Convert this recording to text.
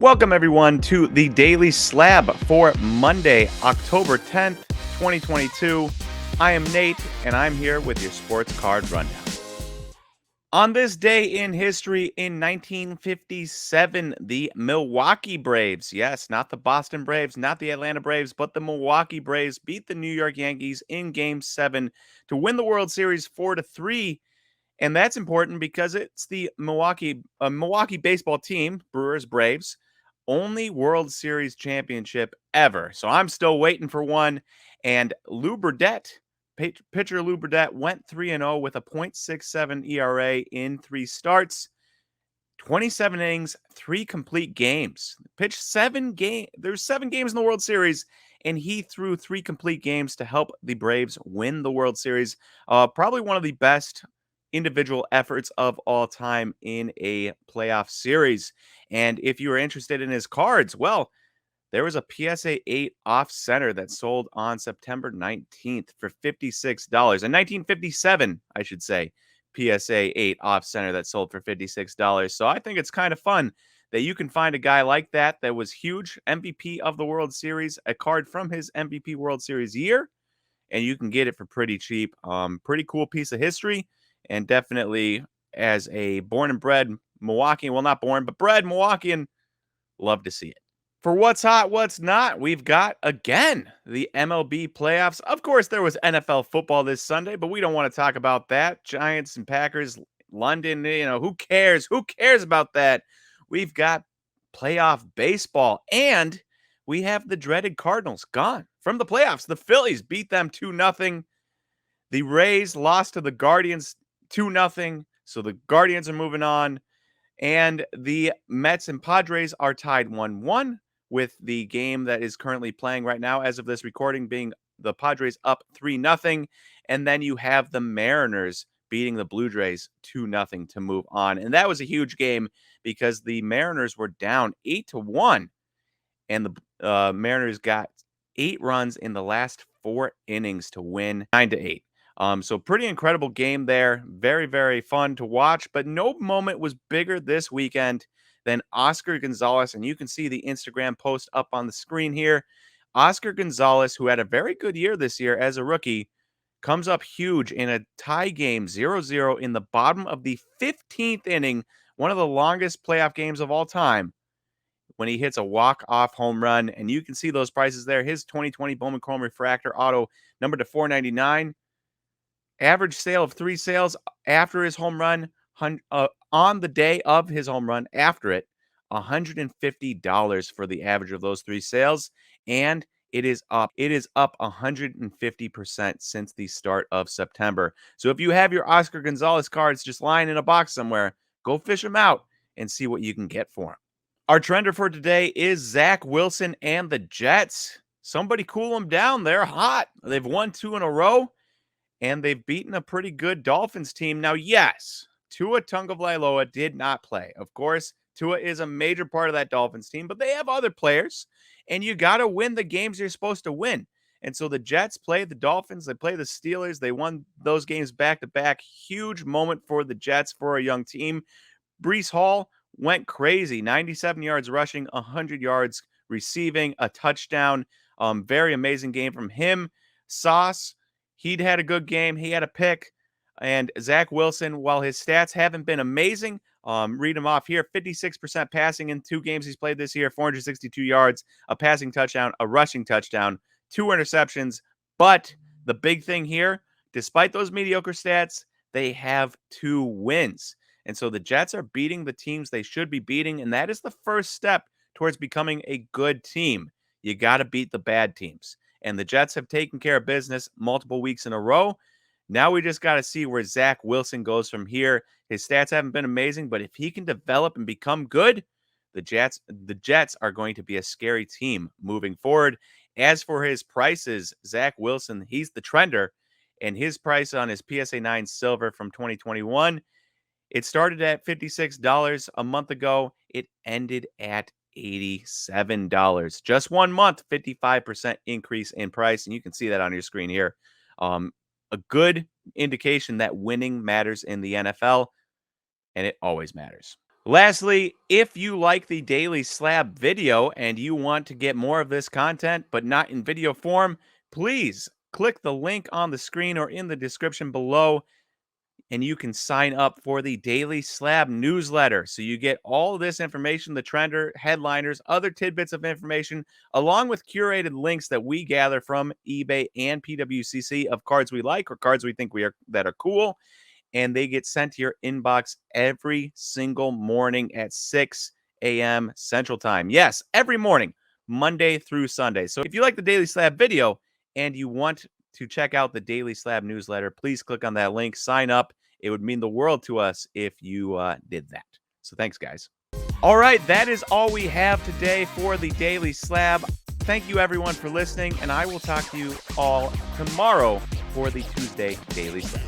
Welcome, everyone, to the Daily Slab for Monday, October 10th, 2022. I am Nate, and I'm here with your sports card rundown. On this day in history, in 1957, the Milwaukee Braves, yes, not the Boston Braves, not the Atlanta Braves, but the Milwaukee Braves beat the New York Yankees in Game 7 to win the World Series 4-3. And that's important because it's the Milwaukee baseball team, Brewers Braves, only World Series championship ever. So I'm still waiting for one. And Lou Burdett, pitcher Lou Burdett, went 3-0 with a .67 ERA in 3 starts, 27 innings, 3 complete games. Pitched 7 games. There's 7 games in the World Series, and he threw 3 complete games to help the Braves win the World Series. Probably one of the best individual efforts of all time in a playoff series. And if you are interested in his cards, well, there was a PSA 8 off center that sold on September 19th for $56. In 1957, I should say, PSA 8 off center that sold for $56. So I think it's kind of fun that you can find a guy like that was huge, MVP of the World Series, a card from his MVP World Series year, and you can get it for pretty cheap. Pretty cool piece of history, and definitely as a born and bred Milwaukeean, well, not born, but bred Milwaukeean, love to see it. For what's hot, what's not, we've got, again, the MLB playoffs. Of course, there was NFL football this Sunday, but we don't want to talk about that. Giants and Packers, London, who cares? Who cares about that? We've got playoff baseball, and we have the dreaded Cardinals gone from the playoffs. The Phillies beat them 2-0. The Rays lost to the Guardians 2-0. So the Guardians are moving on. And the Mets and Padres are tied 1-1, with the game that is currently playing right now, as of this recording, being the Padres up 3-0. And then you have the Mariners beating the Blue Jays 2-0 to move on. And that was a huge game because the Mariners were down 8-1. And the Mariners got 8 runs in the last 4 innings to win 9-8. So pretty incredible game there. Very, very fun to watch. But no moment was bigger this weekend than Oscar Gonzalez. And you can see the Instagram post up on the screen here. Oscar Gonzalez, who had a very good year this year as a rookie, comes up huge in a tie game 0-0 in the bottom of the 15th inning, one of the longest playoff games of all time, when he hits a walk-off home run. And you can see those prices there. His 2020 Bowman Chrome Refractor Auto, numbered to $499. Average sale of 3 sales after his home run, on the day of his home run, after it, $150 for the average of those 3 sales. And it is up 150% since the start of September. So if you have your Oscar Gonzalez cards just lying in a box somewhere, go fish them out and see what you can get for them. Our trender for today is Zach Wilson and the Jets. Somebody cool them down. They're hot. They've won 2 in a row, and they've beaten a pretty good Dolphins team. Now, yes, Tua Tagovailoa did not play. Of course, Tua is a major part of that Dolphins team, but they have other players, and you got to win the games you're supposed to win. And so the Jets play the Dolphins. They play the Steelers. They won those games back-to-back. Huge moment for the Jets, for a young team. Breece Hall went crazy. 97 yards rushing, 100 yards receiving, a touchdown. Very amazing game from him. Sauce, he'd had a good game. He had a pick. And Zach Wilson, while his stats haven't been amazing, read them off here. 56% passing in 2 games he's played this year, 462 yards, a passing touchdown, a rushing touchdown, 2 interceptions. But the big thing here, despite those mediocre stats, they have 2 wins. And so the Jets are beating the teams they should be beating, and that is the first step towards becoming a good team. You got to beat the bad teams. And the Jets have taken care of business multiple weeks in a row. Now we just got to see where Zach Wilson goes from here. His stats haven't been amazing, but if he can develop and become good, the Jets are going to be a scary team moving forward. As for his prices, Zach Wilson, he's the trender, and his price on his PSA 9 silver from 2021, it started at $56 a month ago. It ended at $87. Just 1 month, 55% increase in price. And you can see that on your screen here. A good indication that winning matters in the NFL, and it always matters. Lastly, if you like the Daily Slab video and you want to get more of this content, but not in video form, please click the link on the screen or in the description below, and you can sign up for the Daily Slab newsletter. So you get all this information, the trender, headliners, other tidbits of information, along with curated links that we gather from eBay and PWCC of cards we like or cards we think that are cool, and they get sent to your inbox every single morning at 6 a.m. Central Time. Yes, every morning, Monday through Sunday. So if you like the Daily Slab video and you want to check out the Daily Slab newsletter, please click on that link, sign up. It would mean the world to us if you did that. So thanks, guys. All right, that is all we have today for the Daily Slab. Thank you, everyone, for listening, and I will talk to you all tomorrow for the Tuesday Daily Slab.